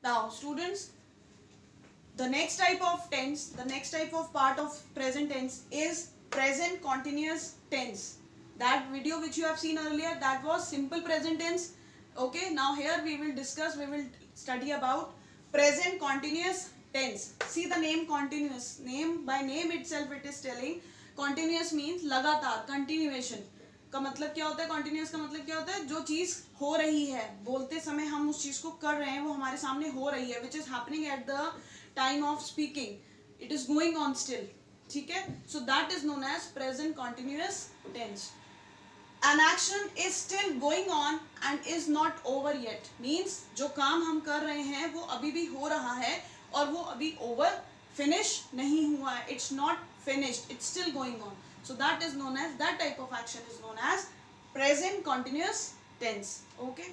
Now students, the next type of tense, the next type of part of present tense is present continuous tense. That video which you have seen earlier, that was simple present tense. Okay, now here we will discuss, we will study about present continuous tense. See the name continuous, name by name itself it is telling continuous means लगातार, continuation का मतलब क्या होता है, continuous का मतलब क्या होता है, जो चीज हो रही है, बोलते समय हम उस चीज को कर रहे हैं, वो हमारे सामने हो रही है, which is happening at the time of speaking, it is going on still. ठीक है, so that is known as present continuous tense. An action is still going on and is not over yet, means जो काम हम कर रहे हैं वो अभी भी हो रहा है और वो अभी over finish नहीं हुआ है, it's not finished, it's still going on. So that is known as, that type of action is known as present continuous tense. Okay,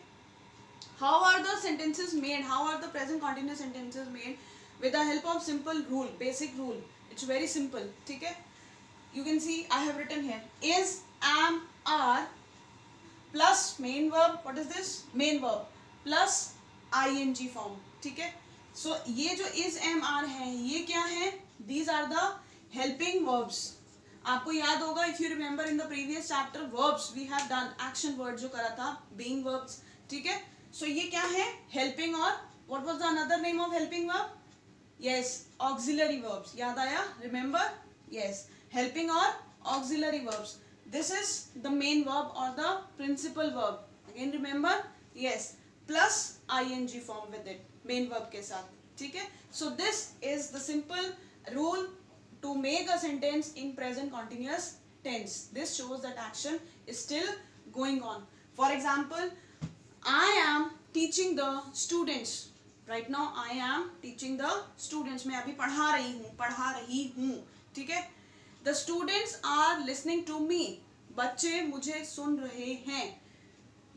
how are the sentences made, how are the present continuous sentences made? With the help of simple rule, basic rule. It's very simple. ठीक है, you can see I have written here is, am, are plus main verb. What is this? Main verb plus ing form. ठीक है, so ये जो is, am, are है, ये क्या है? These are the helping verbs. आपको याद होगा, if you remember in the previous chapter verbs we have done action word जो करा था, being verbs. ठीक है, so ये क्या है? Helping, और what was the another name of helping verb? Yes, auxiliary verbs. याद आया? Remember? Yes, helping or auxiliary verbs. This is the main verb or the principal verb. Again remember? Yes, plus ing form with it, main verb के साथ. ठीक है, so this is the simple rule to make a sentence in present continuous tense. This shows that action is still going on. For example, I am teaching the students. Right now I am teaching the students. मैं अभी पढ़ा रही हूँ. ठीक है, the students are listening to me. बच्चे मुझे सुन रहे हैं.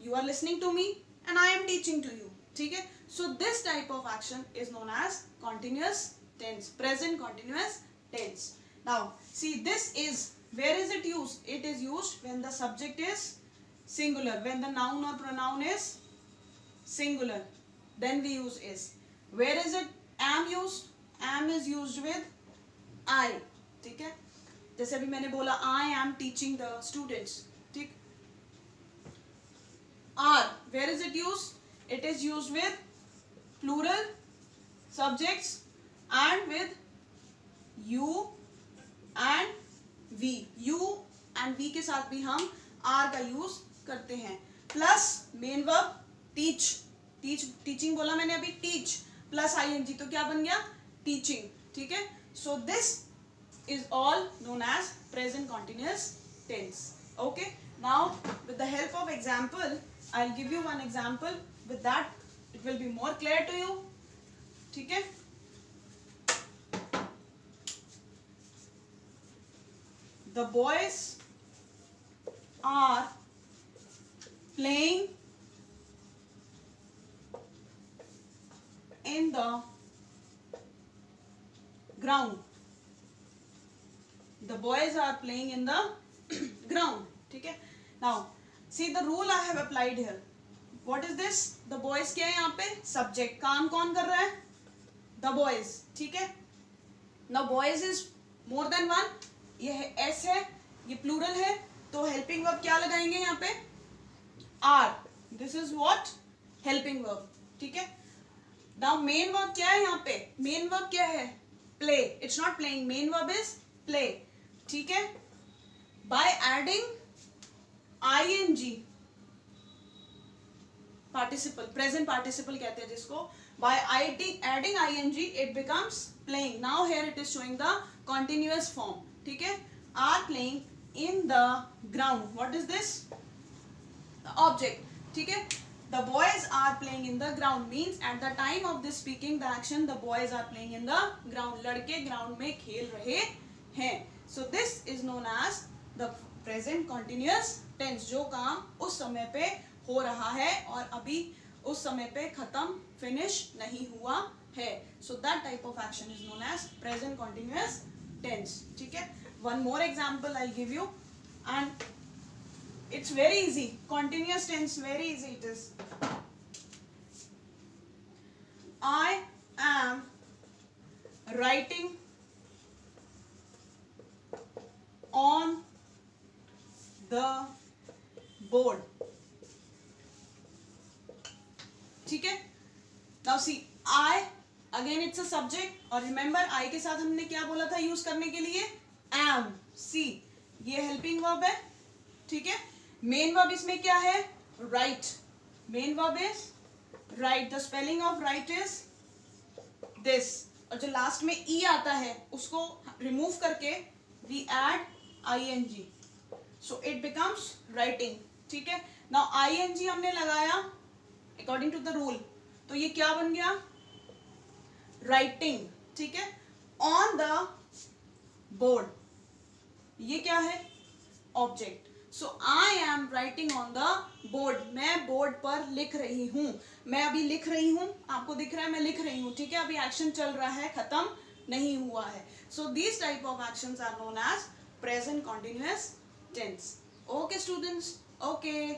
You are listening to me and I am teaching to you. ठीक है, so this type of action is known as continuous tense, present continuous tense. Now see, this is, where is it used? It is used when the subject is singular, when the noun or pronoun is singular, then we use is. Where is it am used? Am is used with I. ठीक है, जैसे अभी मैंने बोला I am teaching the students. ठीक, are, where is it used? It is used with plural subjects and with you and we. You and we के साथ भी हम are का use करते हैं. Plus main verb teach. Teaching बोला मैंने अभी, टीच प्लस ing, तो क्या बन गया? टीचिंग. ठीक है, so this is all known as present continuous tense. Okay, now with the help of example I will give you one example, with that it will be more clear to you. ठीक है, the boys are playing in the ground. The boys are playing in the ground. ठीक है, now see the rule I have applied here. What is this? The boys क्या है यहाँ पे? Subject. काम कौन कर रहा है? The boys. ठीक है, now boys is more than one. ये है S है, ये plural है, तो helping verb क्या लगाएंगे यहाँ पे? Are. This is what? Helping verb. ठीक है, now main verb क्या है यहाँ पे? main verb क्या है? play. It's not playing. main verb is play. ठीक है, by adding ing, participle, present participle कहते हैं जिसको, by adding ing it becomes playing. Now here it is showing the continuous form. ठीक है, are playing in the ground. What is this? The object. ठीक है, the boys are playing in the ground means at the time of this speaking the action, the boys are playing in the ground. लड़के ground में खेल रहे हैं. So this is known as the present continuous tense. जो काम उस समय पे हो रहा है और अभी उस समय पे खत्म, finish नहीं हुआ है. So that type of action is known as present continuous tense. ठीक है, one more example I'll give you and it's very easy. Continuous tense, very easy it is. I am writing on the board. ठीक है. Now see, I again it's a subject, और remember I के साथ हमने क्या बोला था use करने के लिए? am. See, ये हेल्पिंग वर्ब है. ठीक है. मेन वर्ब इसमें क्या है? write. Main verb is write. The spelling of write is this. और जो लास्ट में ई आता है उसको रिमूव करके we add ing. So it becomes writing. ठीक है. Now ing हमने लगाया according to the rule, तो ये क्या बन गया? writing. ठीक है. on the board, ये क्या है? Object. So I am writing on the board. मैं बोर्ड पर लिख रही हूं. मैं अभी लिख रही हूं, आपको दिख रहा है मैं लिख रही हूं. ठीक है. अभी एक्शन चल रहा है, खत्म नहीं हुआ है. So this type of actions are known as present continuous tense. Okay students. Okay.